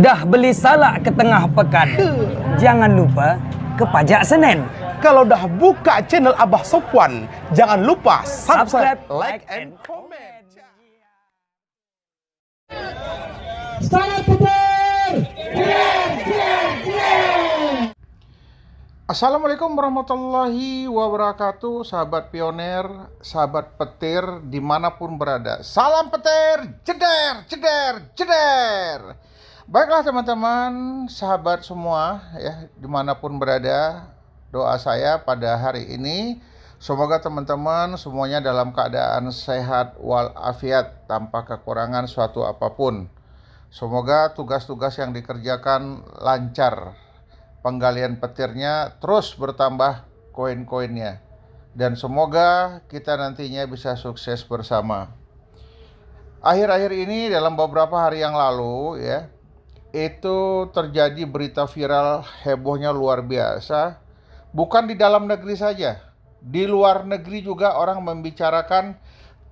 Dah beli salak ke tengah pekan, jangan lupa ke pajak Senen. Kalau dah buka channel Abah Sopwan, jangan lupa subscribe, like, and comment. Selamat Petir! Assalamualaikum warahmatullahi wabarakatuh, sahabat pioner, sahabat petir dimanapun berada. Salam petir, jeder, jeder, jeder. Baiklah teman-teman, sahabat semua ya dimanapun berada, doa saya pada hari ini semoga teman-teman semuanya dalam keadaan sehat walafiat tanpa kekurangan suatu apapun. Semoga tugas-tugas yang dikerjakan lancar, penggalian petirnya terus bertambah koin-koinnya, dan semoga kita nantinya bisa sukses bersama. Akhir-akhir ini dalam beberapa hari yang lalu ya, itu terjadi berita viral hebohnya luar biasa. Bukan di dalam negeri saja, di luar negeri juga orang membicarakan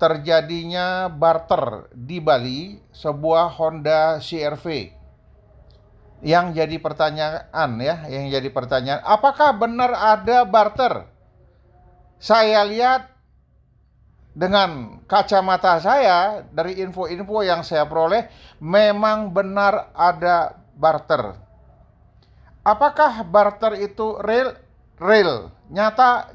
terjadinya barter di Bali sebuah Honda CR-V. Yang jadi pertanyaan, apakah benar ada barter? Saya lihat dengan kacamata saya dari info-info yang saya peroleh, memang benar ada barter. Apakah barter itu real? Nyata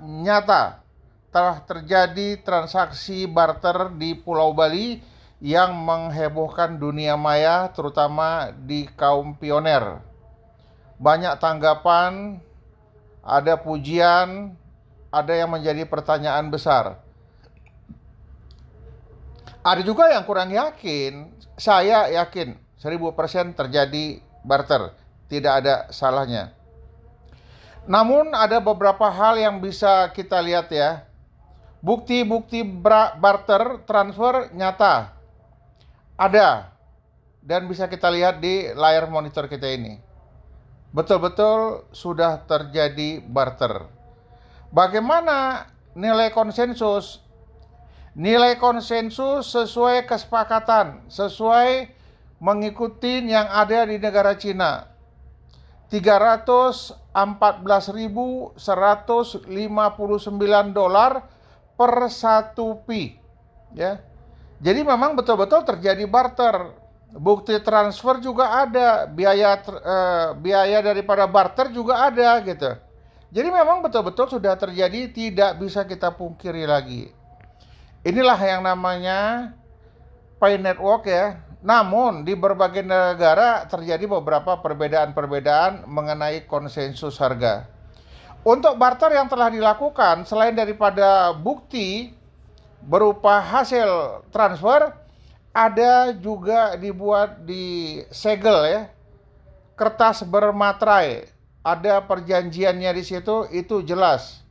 telah terjadi transaksi barter di Pulau Bali yang menghebohkan dunia maya, terutama di kaum pioner. Banyak tanggapan, ada pujian, ada yang menjadi pertanyaan besar. Ada juga yang kurang yakin. Saya yakin 1000% terjadi barter, tidak ada salahnya. Namun ada beberapa hal yang bisa kita lihat ya. Bukti-bukti barter transfer nyata ada, dan bisa kita lihat di layar monitor kita ini. Betul-betul sudah terjadi barter. Bagaimana nilai konsensus? Nilai konsensus sesuai kesepakatan, sesuai mengikuti yang ada di negara Cina. 314.159 dolar per 1 pi, ya. Jadi memang betul-betul terjadi barter. Bukti transfer juga ada, biaya daripada barter juga ada gitu. Jadi memang betul-betul sudah terjadi, tidak bisa kita pungkiri lagi. Inilah yang namanya pay network ya. Namun di berbagai negara terjadi beberapa perbedaan-perbedaan mengenai konsensus harga. Untuk barter yang telah dilakukan, selain daripada bukti berupa hasil transfer, ada juga dibuat di segel ya, kertas bermaterai, ada perjanjiannya di situ, itu jelas,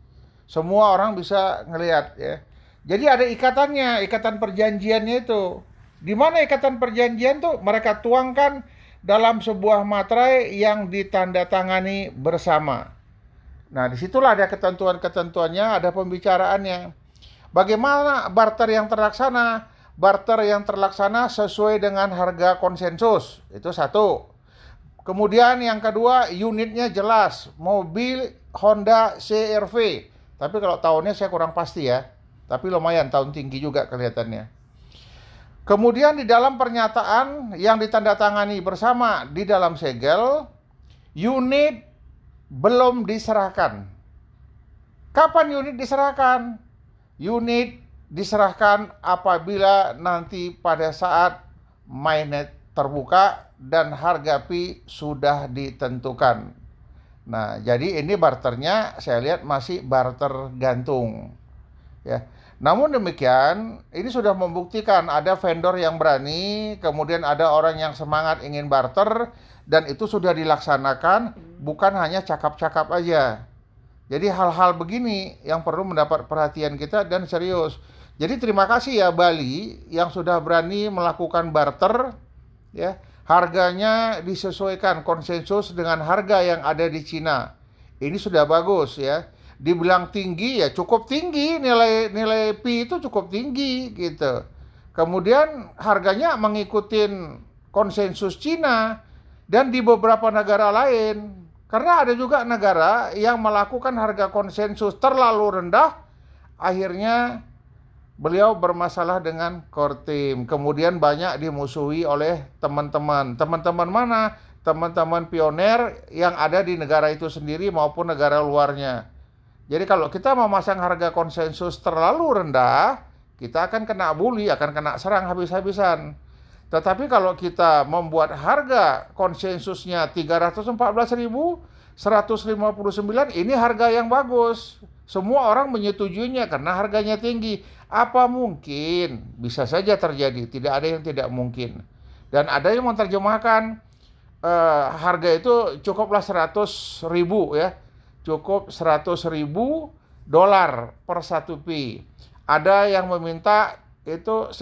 semua orang bisa ngelihat ya. Jadi ada ikatannya, ikatan perjanjiannya itu. Di mana ikatan perjanjian tuh mereka tuangkan dalam sebuah materai yang ditandatangani bersama. Nah, disitulah ada ketentuan-ketentuannya, ada pembicaraannya. Bagaimana barter yang terlaksana? Barter yang terlaksana sesuai dengan harga konsensus. Itu satu. Kemudian yang kedua, unitnya jelas. Mobil Honda CR-V. Tapi kalau tahunnya saya kurang pasti ya. Tapi lumayan, tahun tinggi juga kelihatannya. Kemudian di dalam pernyataan yang ditandatangani bersama di dalam segel, unit belum diserahkan. Kapan unit diserahkan? Unit diserahkan apabila nanti pada saat mainnet terbuka dan harga pi sudah ditentukan. Nah, jadi ini barternya saya lihat masih barter gantung. Ya. Namun demikian, ini sudah membuktikan ada vendor yang berani, kemudian ada orang yang semangat ingin barter, dan itu sudah dilaksanakan, bukan hanya cakap-cakap aja. Jadi hal-hal begini yang perlu mendapat perhatian kita dan serius. Jadi terima kasih ya Bali yang sudah berani melakukan barter, ya. Harganya disesuaikan konsensus dengan harga yang ada di Cina. Ini sudah bagus ya. Dibilang tinggi ya cukup tinggi, nilai pi itu cukup tinggi gitu. Kemudian harganya mengikuti konsensus Cina, dan di beberapa negara lain. Karena ada juga negara yang melakukan harga konsensus terlalu rendah, akhirnya beliau bermasalah dengan Kortim. Kemudian banyak dimusuhi oleh teman-teman. Teman-teman mana? Teman-teman pioner yang ada di negara itu sendiri maupun negara luarnya. Jadi kalau kita memasang harga konsensus terlalu rendah, kita akan kena bully, akan kena serang habis-habisan. Tetapi kalau kita membuat harga konsensusnya 314.159, ini harga yang bagus. Semua orang menyetujuinya karena harganya tinggi. Apa mungkin? Bisa saja terjadi, tidak ada yang tidak mungkin. Dan ada yang menerjemahkan harga itu cukuplah 100.000 ya. Cukup 100.000 dolar per 1 pi. Ada yang meminta itu 10.000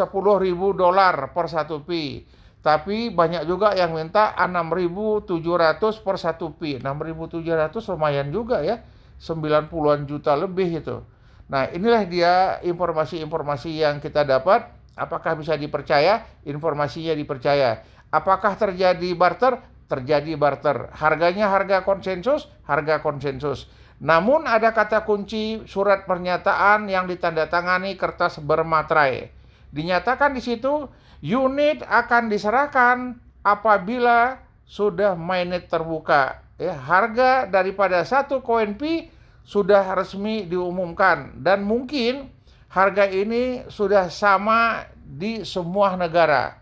dolar per 1 pi. Tapi banyak juga yang minta 6.700 per 1 pi. 6.700 lumayan juga ya. 90-an juta lebih itu. Nah, inilah dia informasi-informasi yang kita dapat. Apakah bisa dipercaya? Informasinya dipercaya. Apakah terjadi barter? Terjadi barter. Harganya harga konsensus, harga konsensus. Namun ada kata kunci surat pernyataan yang ditandatangani kertas bermaterai. Dinyatakan di situ, unit akan diserahkan apabila sudah mainnet terbuka. Ya, harga daripada 1 koin pi sudah resmi diumumkan. Dan mungkin harga ini sudah sama di semua negara.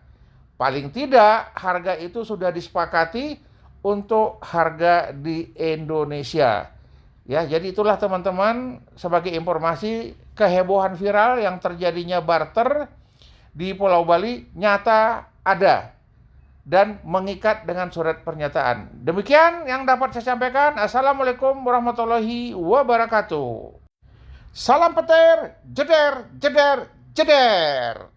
Paling tidak harga itu sudah disepakati untuk harga di Indonesia. Ya, jadi itulah teman-teman sebagai informasi kehebohan viral yang terjadinya barter di Pulau Bali nyata ada dan mengikat dengan surat pernyataan. Demikian yang dapat saya sampaikan. Assalamualaikum warahmatullahi wabarakatuh. Salam petir, jeder, jeder, jeder.